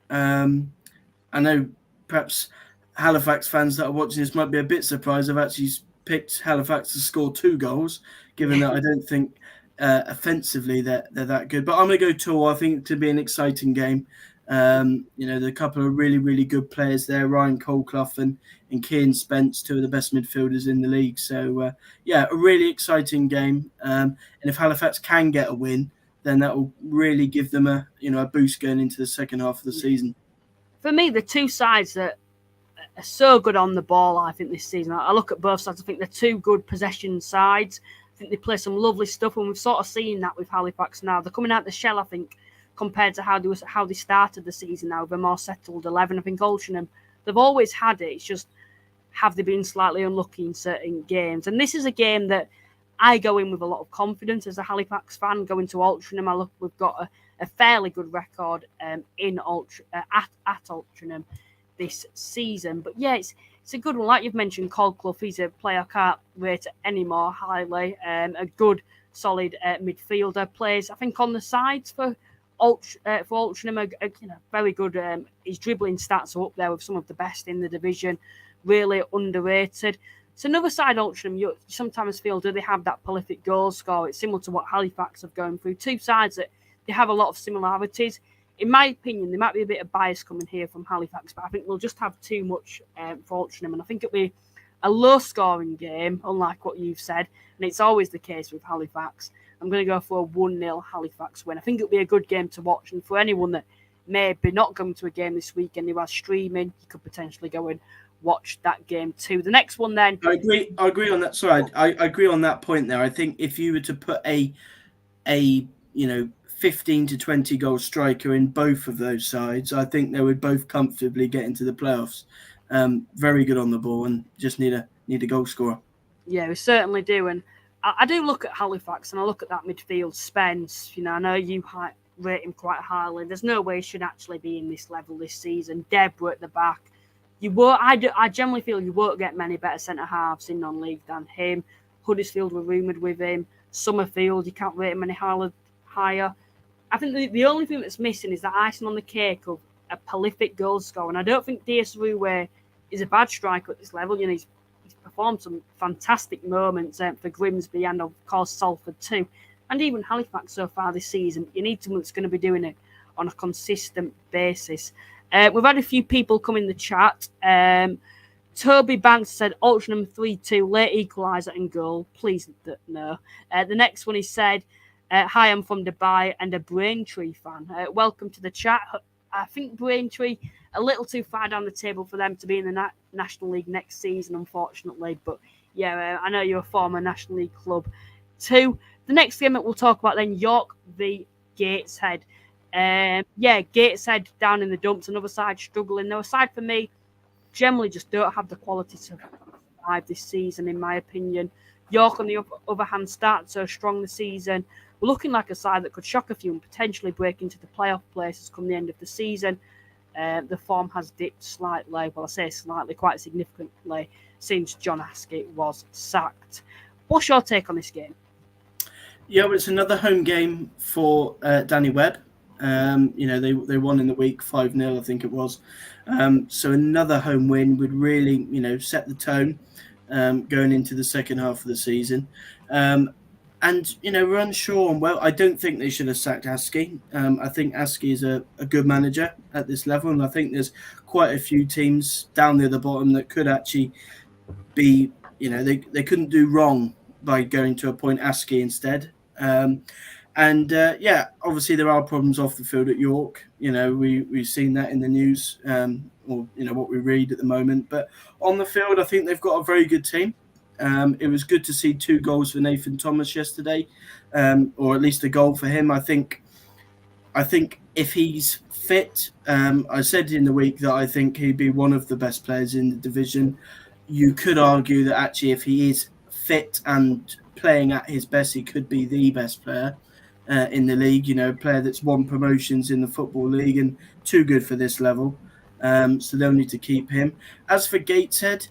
I know perhaps Halifax fans that are watching this might be a bit surprised. I've actually picked Halifax to score 2 goals, given that I don't think offensively they're that good. But I'm going to go 2-2. I think it to be an exciting game. There are a couple of really, really good players there, Ryan Colclough and Cian Spence, 2 of the best midfielders in the league. So, a really exciting game. And if Halifax can get a win, then that will really give them a boost going into the second half of the season. For me, the two sides that are so good on the ball, I think, this season. I look at both sides. I think they're 2 good possession sides. I think they play some lovely stuff, and we've sort of seen that with Halifax now. They're coming out the shell, I think, compared to how they started the season now with a more settled 11. I think Altrincham, they've always had it. It's just, have they been slightly unlucky in certain games? And this is a game that I go in with a lot of confidence as a Halifax fan. Going to Altrincham, we've got a fairly good record at Altrincham this season. But yeah, it's a good one. Like you've mentioned, Colclough, he's a player I can't rate any more highly. A good, solid midfielder. Plays, I think, on the sides for Altrincham, very good. His dribbling stats are up there with some of the best in the division. Really underrated. It's another side, Altrincham, you sometimes feel, do they have that prolific goal score? It's similar to what Halifax have gone through. 2 sides that they have a lot of similarities. In my opinion, there might be a bit of bias coming here from Halifax, but I think we'll just have too much for Altrincham. And I think it'll be a low-scoring game, unlike what you've said. And it's always the case with Halifax. I'm going to go for a 1-0 Halifax win. I think it'll be a good game to watch. And for anyone that may be not going to a game this weekend who are streaming, you could potentially go and watch that game too. The next one then. I agree on that. Sorry, I agree on that point there. I think if you were to put a 15 to 20 goal striker in both of those sides, I think they would both comfortably get into the playoffs. Very good on the ball and just need a goal scorer. Yeah, we certainly do. And I do look at Halifax and I look at that midfield. Spence, I know you rate him quite highly. There's no way he should actually be in this level this season. Deborah at the back. I generally feel you won't get many better centre-halves in non-league than him. Huddersfield were rumoured with him. Summerfield, you can't rate him any higher. I think the only thing that's missing is that icing on the cake of a prolific goal scorer. And I don't think DS Ruwe is a bad striker at this level. He's performed some fantastic moments for Grimsby and, of course, Salford too. And even Halifax so far this season. You need someone that's going to be doing it on a consistent basis. We've had a few people come in the chat. Toby Banks said, Altrincham 3-2, late equaliser and goal. Please, no. The next one he said, hi, I'm from Dubai and a Braintree fan. Welcome to the chat. I think Braintree, a little too far down the table for them to be in the National League next season, unfortunately. But yeah, I know you're a former National League club too. The next game that we'll talk about then, York v Gateshead. Gateshead down in the dumps, another side struggling. Though, aside for me, generally just don't have the quality to survive this season, in my opinion. York, on the other hand, started so strong this season. We're looking like a side that could shock a few and potentially break into the playoff places come the end of the season. The form has dipped slightly, well, I say slightly, quite significantly, since John Askey was sacked. What's your take on this game? Yeah, well, it's another home game for Danny Webb. They won in the week 5-0, I think it was. So another home win would really, set the tone going into the second half of the season. We're unsure on, I don't think they should have sacked Askey. I think Askey is a good manager at this level, and I think there's quite a few teams down near the bottom that could actually be, they couldn't do wrong by going to appoint Askey instead. Obviously there are problems off the field at York. We've seen that in the news, what we read at the moment. But on the field, I think they've got a very good team. It was good to see 2 goals for Nathan Thomas yesterday, or at least a goal for him. I think if he's fit, I said in the week that I think he'd be one of the best players in the division. you could argue that actually, if he is fit and playing at his best, he could be the best player in the league. You know, a player that's won promotions in the Football League and too good for this level. So they'll need to keep him. As for Gateshead,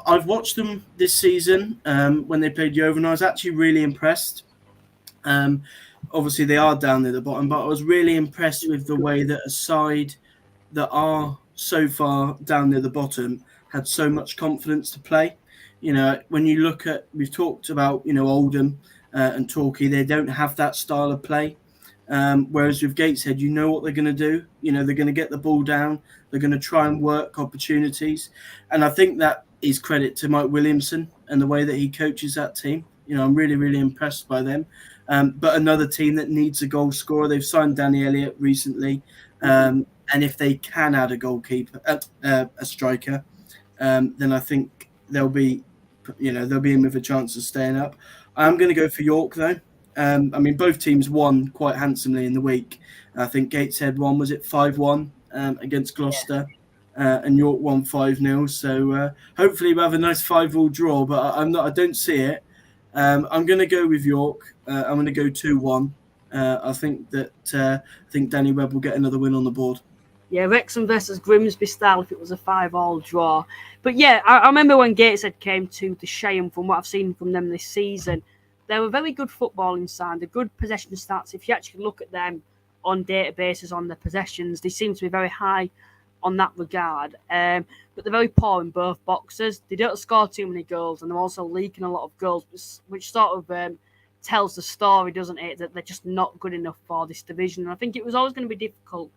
I've watched them this season when they played Yeovil, and I was actually really impressed. Obviously, they are down near the bottom, but I was really impressed with the way that a side that are so far down near the bottom had so much confidence to play. You know, when you look at, we've talked about, you know, Oldham and Torquay, they don't have that style of play. Whereas with Gateshead, you know what they're going to do. You know, they're going to get the ball down. They're going to try and work opportunities. And I think that is credit to Mike Williamson and the way that he coaches that team. You know, I'm really, really impressed by them. But another team that needs a goal scorer, they've signed Danny Elliott recently. And if they can add a goalkeeper, a striker, then I think they'll be in with a chance of staying up. I'm going to go for York though. I mean, both teams won quite handsomely in the week. I think Gateshead won, was it 5-1 against Gloucester, and York won 5-0. So hopefully we'll have a nice 5-5 draw. But I don't see it. I'm going to go with York. I'm going to go 2-1. I think Danny Webb will get another win on the board. Yeah, Wrexham versus Grimsby style if it was a 5-5 draw. But yeah, I remember when Gateshead came to the Shire, from what I've seen from them this season, they were very good footballing side, the good possession stats. If you actually look at them on databases on their possessions, they seem to be very high on that regard. But they're very poor in both boxes. They don't score too many goals, and they're also leaking a lot of goals, which sort of tells the story, doesn't it, that they're just not good enough for this division. And I think it was always going to be difficult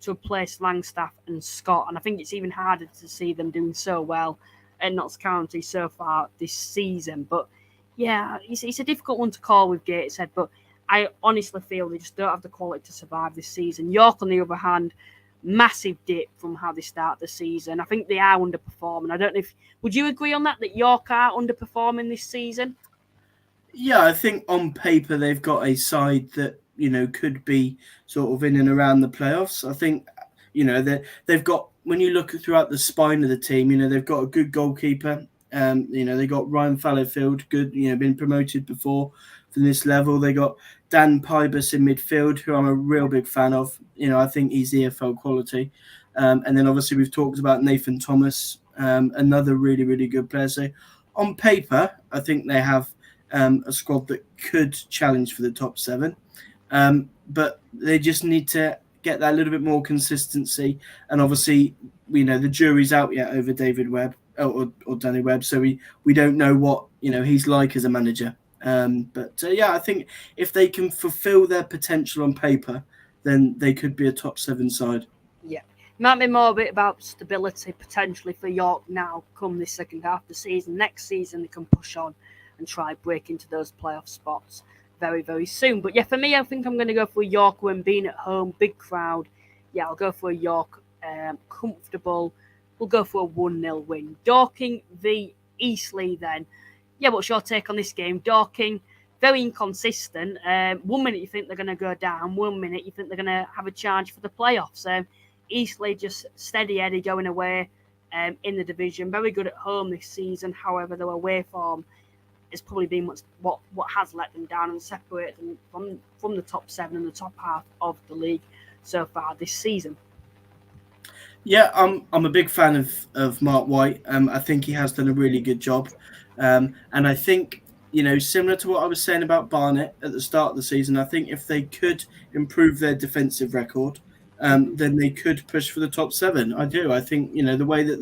to replace Langstaff and Scott, and I think it's even harder to see them doing so well at Notts County so far this season. But yeah, it's a difficult one to call with Gateshead, but I honestly feel they just don't have the quality to survive this season. York, on the other hand, massive dip from how they start the season. I think they are underperforming. I don't know if would you agree on that York are underperforming this season? Yeah, I think on paper they've got a side that, you know, could be sort of in and around the playoffs. I think, you know, they've got, when you look throughout the spine of the team, you know, they've got a good goalkeeper. You know, they got Ryan Fallowfield, good, you know, been promoted before from this level. They got Dan Pybus in midfield, who I'm a real big fan of. You know, I think he's EFL quality. And then obviously we've talked about Nathan Thomas, another really, really good player. So on paper, I think they have a squad that could challenge for the top 7. But they just need to get that little bit more consistency. And obviously, you know, the jury's out yet over David Webb or Danny Webb. So we don't know what, you know, he's like as a manager. But yeah, I think if they can fulfill their potential on paper, then they could be a top 7 side. Yeah. Might be more a bit about stability potentially for York now come this second half of the season. Next season, they can push on and try break into those playoff spots very, very soon. But yeah, for me, I think I'm going to go for York when being at home, big crowd. Yeah, I'll go for a York comfortable. We'll go for a 1-0 win. Dorking v Eastleigh then. Yeah, what's your take on this game? Dorking, very inconsistent. 1 minute you think they're going to go down, 1 minute you think they're going to have a charge for the playoffs. Eastleigh just steady Eddie going away in the division. Very good at home this season. However, their away form has probably been what has let them down and separated them from the top 7 and the top half of the league so far this season. Yeah, I'm a big fan of Mark White. I think he has done a really good job. And I think, you know, similar to what I was saying about Barnet at the start of the season, I think if they could improve their defensive record, then they could push for the top 7. I do. I think, you know, the way that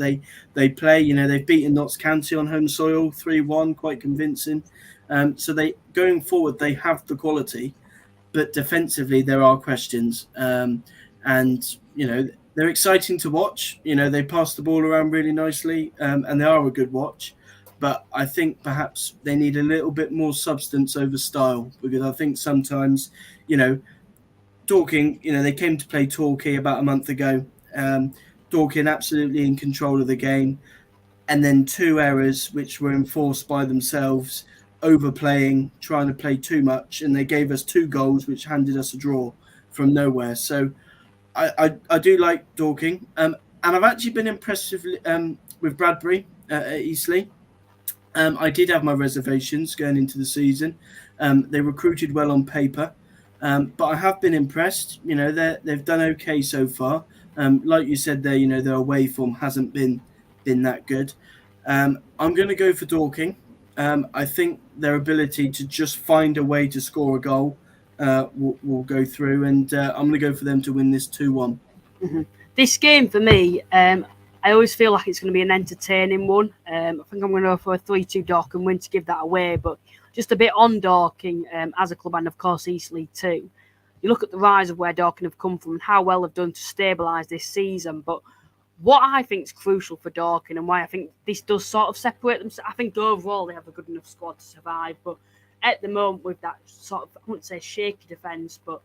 they play, you know, they've beaten Notts County on home soil 3-1, quite convincing. So going forward, they have the quality, but defensively there are questions. And, you know, they're exciting to watch. You know, they pass the ball around really nicely, and they are a good watch. But I think perhaps they need a little bit more substance over style, because I think sometimes, you know, Dorking, you know, they came to play Torquay about a month ago. Dorking absolutely in control of the game. And then 2 errors which were enforced by themselves, overplaying, trying to play too much. And they gave us 2 goals which handed us a draw from nowhere. So I do like Dorking. I've actually been impressed with Bradbury at Eastleigh. I did have my reservations going into the season. They recruited well on paper, but I have been impressed. They've done okay so far. Like you said there, their away form hasn't been that good. I'm going to go for Dorking. I think their ability to just find a way to score a goal will go through, and I'm going to go for them to win this 2-1. Mm-hmm. This game for me, I always feel like it's going to be an entertaining one. I think I'm going to go for a 3-2 Dorking win to give that away, but just a bit on Dorking as a club, and of course Eastleigh too. You look at the rise of where Dorking have come from and how well they've done to stabilise this season, but what I think is crucial for Dorking and why I think this does sort of separate them, I think overall they have a good enough squad to survive, but at the moment with that sort of, I wouldn't say shaky defence, but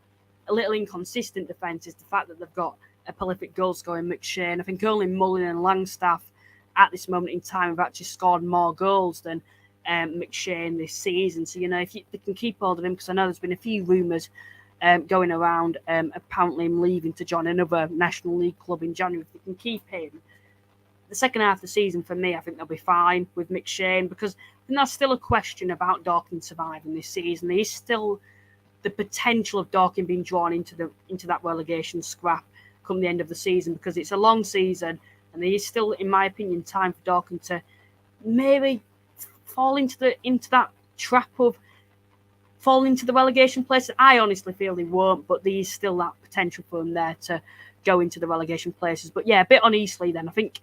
a little inconsistent defence, is the fact that they've got a prolific goal scoring McShane. I think only Mullin and Langstaff at this moment in time have actually scored more goals than McShane this season. So, if they can keep hold of him, because I know there's been a few rumours going around, apparently him leaving to join another National League club in January. If they can keep him, the second half of the season for me, I think they'll be fine with McShane, because I think that's still a question about Dorking surviving this season. There is still the potential of Dorking being drawn into that relegation scrap come the end of the season, because it's a long season and there is still, in my opinion, time for Dorking to maybe fall into that trap of falling into the relegation place. I honestly feel they won't, but there is still that potential for them there to go into the relegation places. But yeah, a bit on Eastleigh then. I think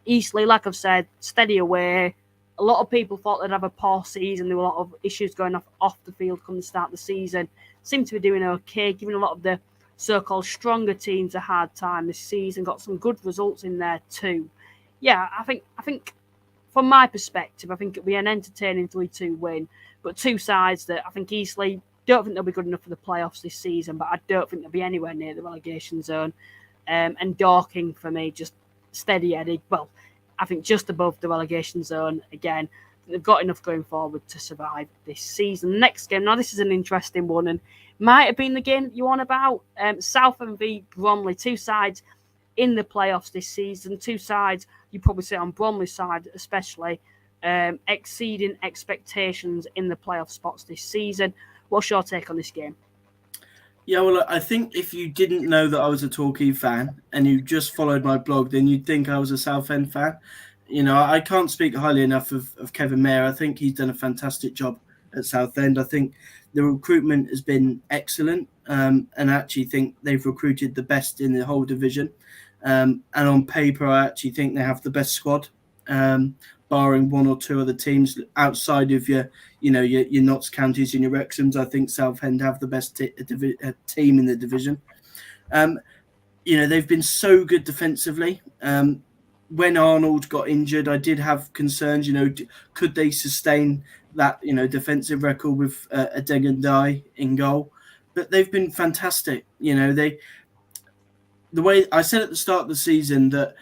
Eastleigh, like I've said, steady away. A lot of people thought they'd have a poor season. There were a lot of issues going off the field come the start of the season. Seem to be doing okay, giving a lot of the so-called stronger teams a hard time this season. Got some good results in there too. Yeah, I think from my perspective, I think it'll be an entertaining 3-2 win. But two sides that I think Eastleigh don't think they'll be good enough for the playoffs this season, but I don't think they'll be anywhere near the relegation zone. And Dorking, for me, just steady-headed. Well, I think just above the relegation zone again. They've got enough going forward to survive this season. Next game, now this is an interesting one, and might have been the game that you want about. Southend v Bromley, two sides in the playoffs this season. Two sides, you probably say on Bromley's side especially, exceeding expectations in the playoff spots this season. What's your take on this game? Yeah, well, I think if you didn't know that I was a Torquay fan and you just followed my blog, then you'd think I was a Southend fan. I can't speak highly enough of Kevin Mayer. I think he's done a fantastic job at Southend. I think the recruitment has been excellent, and I actually think they've recruited the best in the whole division. And on paper, I actually think they have the best squad, barring one or two other teams outside of your Notts counties and your Wrexhams. I think Southend have the best team in the division. They've been so good defensively. When Arnold got injured, I did have concerns. Could they sustain that defensive record with Adegandai in goal? But they've been fantastic. The way I said at the start of the season that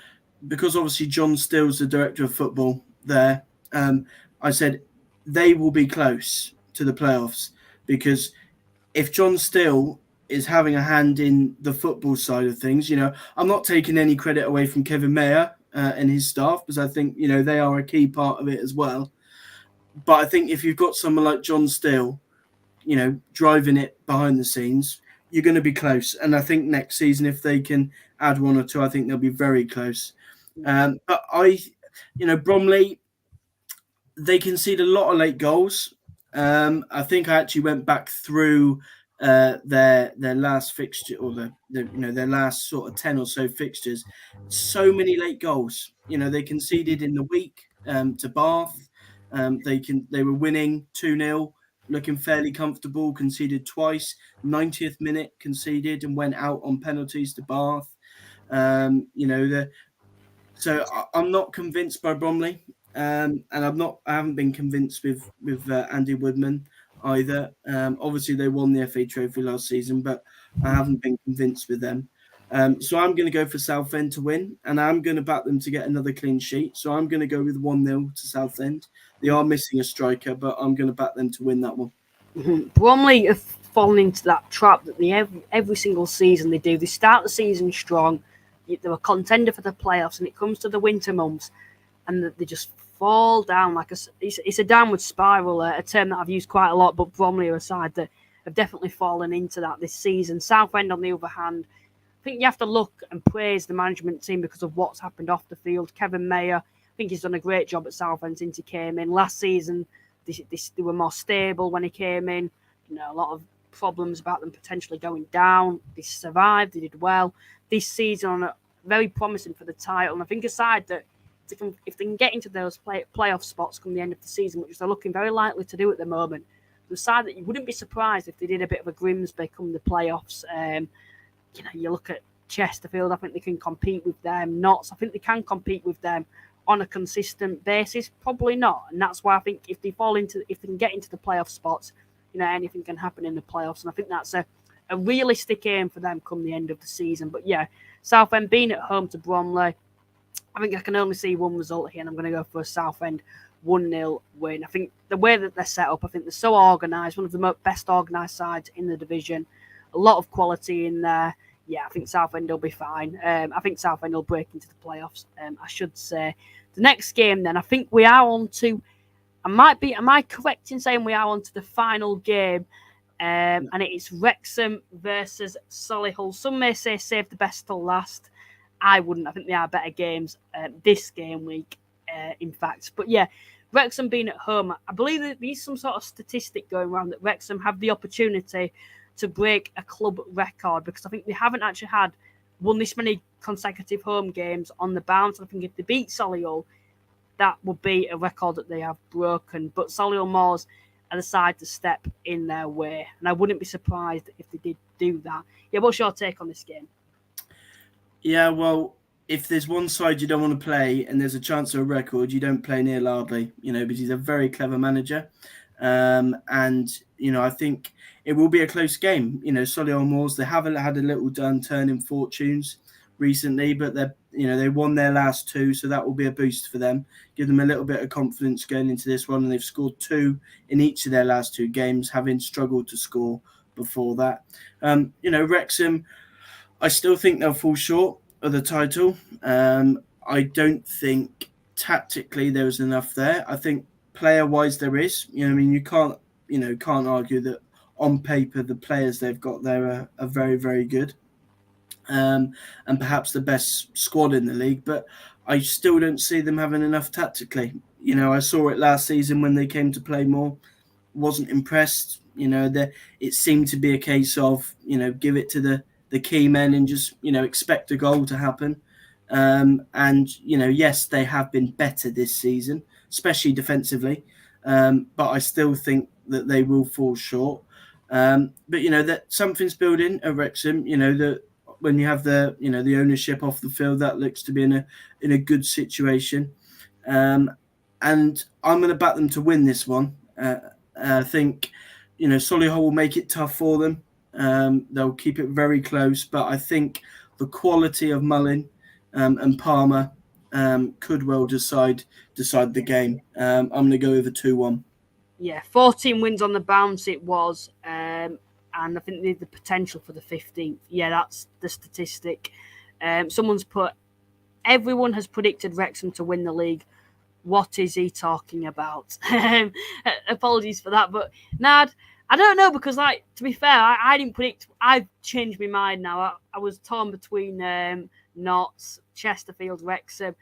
because obviously John Still's the director of football there, I said they will be close to the playoffs, because if John Still is having a hand in the football side of things, I'm not taking any credit away from Kevin Mayer and his staff, because I think they are a key part of it as well. But I think if you've got someone like John Still, driving it behind the scenes, you're going to be close. And I think next season, if they can add one or two, I think they'll be very close. But Bromley, they concede a lot of late goals. I think I actually went back through their last fixture, or their last sort of 10 or so fixtures. So many late goals. They conceded in the week to Bath. They were winning 2-0, looking fairly comfortable. Conceded twice. 90th minute conceded and went out on penalties to Bath. So I'm not convinced by Bromley, and I haven't been convinced with Andy Woodman either. Obviously, they won the FA Trophy last season, but I haven't been convinced with them. So I'm going to go for Southend to win, and I'm going to back them to get another clean sheet. So I'm going to go with 1-0 to Southend. They are missing a striker, but I'm going to back them to win that one. Mm-hmm. Bromley have fallen into that trap that every single season they do. They start the season strong, they're a contender for the playoffs, and it comes to the winter months, and they just fall down like it's a downward spiral, a term that I've used quite a lot, but Bromley are a side that have definitely fallen into that this season. Southend, on the other hand, I think you have to look and praise the management team because of what's happened off the field. Kevin Mayer, I think he's done a great job at Southend since he came in. Last season, they were more stable when he came in. A lot of problems about them potentially going down. They survived, they did well. This season, very promising for the title. And I think a side that, if they can get into those playoff spots come the end of the season, which they're looking very likely to do at the moment, the side that you wouldn't be surprised if they did a bit of a Grimsby come the playoffs. You look at Chesterfield, I think they can compete with them. Notts, I think they can compete with them on a consistent basis. Probably not. And that's why I think if they can get into the playoff spots, anything can happen in the playoffs. And I think that's a realistic aim for them come the end of the season. But yeah, Southend being at home to Bromley, I think I can only see one result here, and I'm going to go for a Southend 1-0 win. I think the way that they're set up, I think they're so organised, one of the best organised sides in the division. A lot of quality in there. Yeah, I think Southend will be fine. I think Southend will break into the playoffs, I should say. The next game then, I think we are on to, am I correct in saying we are on to the final game? And it's Wrexham versus Solihull. Some may say save the best till last. I wouldn't. I think they are better games this game week, in fact. But yeah, Wrexham being at home, I believe that there's some sort of statistic going around that Wrexham have the opportunity to break a club record, because I think they haven't actually won this many consecutive home games on the bounce. I think if they beat Solihull, that would be a record that they have broken. But Solihull Moors are the side to step in their way, and I wouldn't be surprised if they did do that. Yeah, what's your take on this game? Yeah, well, if there's one side you don't want to play and there's a chance of a record, you don't play Neil Ardley, because he's a very clever manager. And, I think it will be a close game. Solihull Moors, they haven't had a little turn in fortunes recently, but they won their last two, so that will be a boost for them. Give them a little bit of confidence going into this one, and they've scored 2 in each of their last 2 games, having struggled to score before that. Wrexham, I still think they'll fall short of the title. I don't think tactically there was enough there. I think player-wise there is. You can't argue that on paper the players they've got there are very, very good. And perhaps the best squad in the league, but I still don't see them having enough tactically. I saw it last season when they came to play more. Wasn't impressed. It seemed to be a case of, give it to the key men and just, expect a goal to happen. Yes, they have been better this season, especially defensively. But I still think that they will fall short. But that something's building at Wrexham. That when you have the ownership off the field, that looks to be in a good situation. And I'm going to back them to win this one. I think Solihull will make it tough for them. They'll keep it very close, but I think the quality of Mullin and Palmer could well decide the game. I'm going to go over 2-1. Yeah, 14 wins on the bounce it was, and I think they had the potential for the 15th. Yeah, that's the statistic. Everyone has predicted Wrexham to win the league. What is he talking about? Apologies for that, but Nad, I don't know, because to be fair, I didn't predict. I've changed my mind now. I was torn between Notts, Chesterfield, Wrexham.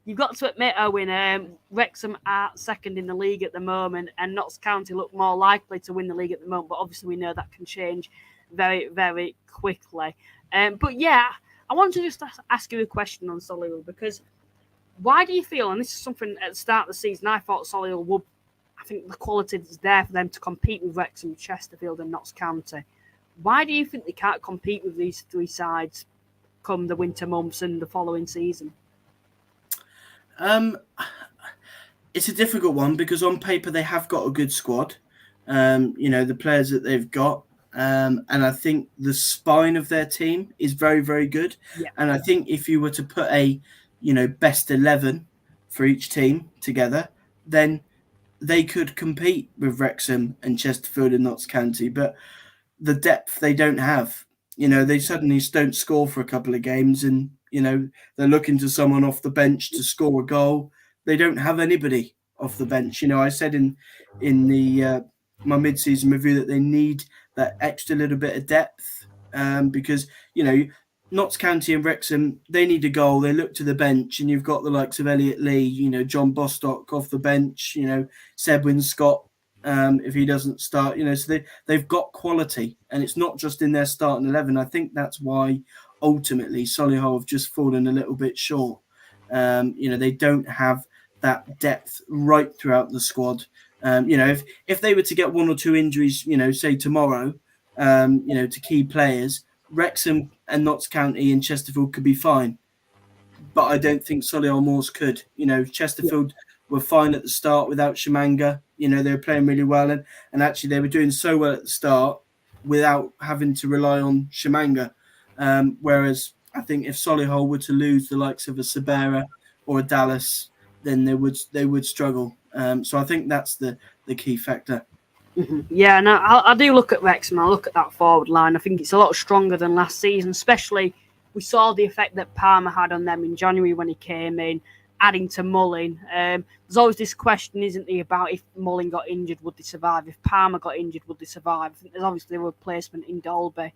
You've got to admit, Owen, Wrexham are second in the league at the moment, and Notts County look more likely to win the league at the moment. But obviously, we know that can change very, very quickly. But yeah, I want to just ask you a question on Solihull, because why do you feel, and this is something at the start of the season, I thought Solihull would, I think the quality is there for them to compete with Wrexham, Chesterfield and Notts County. Why do you think they can't compete with these 3 sides come the winter months and the following season? It's a difficult one, because on paper they have got a good squad. The players that they've got. And I think the spine of their team is very, very good. Yeah. And I think if you were to put a best 11 for each team together, then they could compete with Wrexham and Chesterfield and Notts County. But the depth they don't have, they suddenly don't score for a couple of games, and You know, they're looking to someone off the bench to score a goal. They don't have anybody off the bench. You know, I said in the my mid-season review that they need that extra little bit of depth because, you know, Notts County and Wrexham, they need a goal. They look to the bench, and you've got the likes of Elliot Lee, you know, John Bostock off the bench, you know, Sedwin Scott, if he doesn't start, you know, so they've got quality, and it's not just in their starting 11. I think that's why ultimately Solihull have just fallen a little bit short. You know, they don't have that depth right throughout the squad. You know, if they were to get one or two injuries, you know, say tomorrow, you know, to key players, Wrexham and Notts County and Chesterfield could be fine. But I don't think Solihull Moors could. You know, Chesterfield were fine at the start without Shamanga. You know, they were playing really well. And actually they were doing so well at the start without having to rely on Shamanga. Whereas I think if Solihull were to lose the likes of a Sabera or a Dallas, then they would struggle. So I think that's the key factor. Mm-hmm. Yeah, no, I do look at Wrexham. I look at that forward line. I think it's a lot stronger than last season, especially we saw the effect that Palmer had on them in January when he came in, adding to Mullin. There's always this question, isn't there, about if Mullin got injured, would they survive? If Palmer got injured, would they survive? I think there's obviously a replacement in Dolby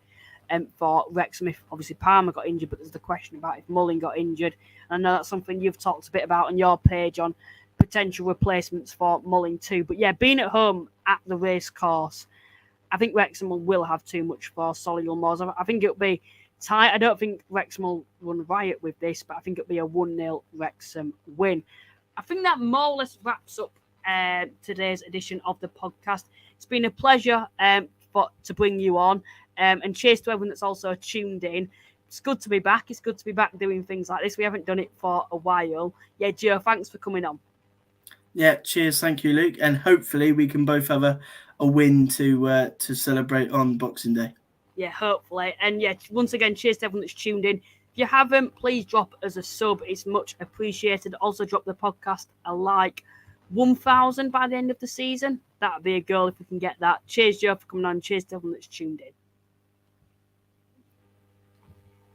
for Wrexham if obviously Palmer got injured, but there's the question about if Mullin got injured. And I know that's something you've talked a bit about on your page on potential replacements for Mullin too. But yeah, being at home at the racecourse, I think Wrexham will have too much for Solihull Moors. I think it'll be tight. I don't think Wrexham will run riot with this, but I think it'll be a 1-0 Wrexham win. I think that more or less wraps up today's edition of the podcast. It's been a pleasure to bring you on. And cheers to everyone that's also tuned in. It's good to be back. It's good to be back doing things like this. We haven't done it for a while. Yeah, Joe, thanks for coming on. Yeah, cheers. Thank you, Luke. And hopefully we can both have a win to celebrate on Boxing Day. Yeah, hopefully. And yeah, once again, cheers to everyone that's tuned in. If you haven't, please drop us a sub. It's much appreciated. Also, drop the podcast a like. 1,000 by the end of the season. That'd be a goal if we can get that. Cheers, Joe, for coming on. Cheers to everyone that's tuned in.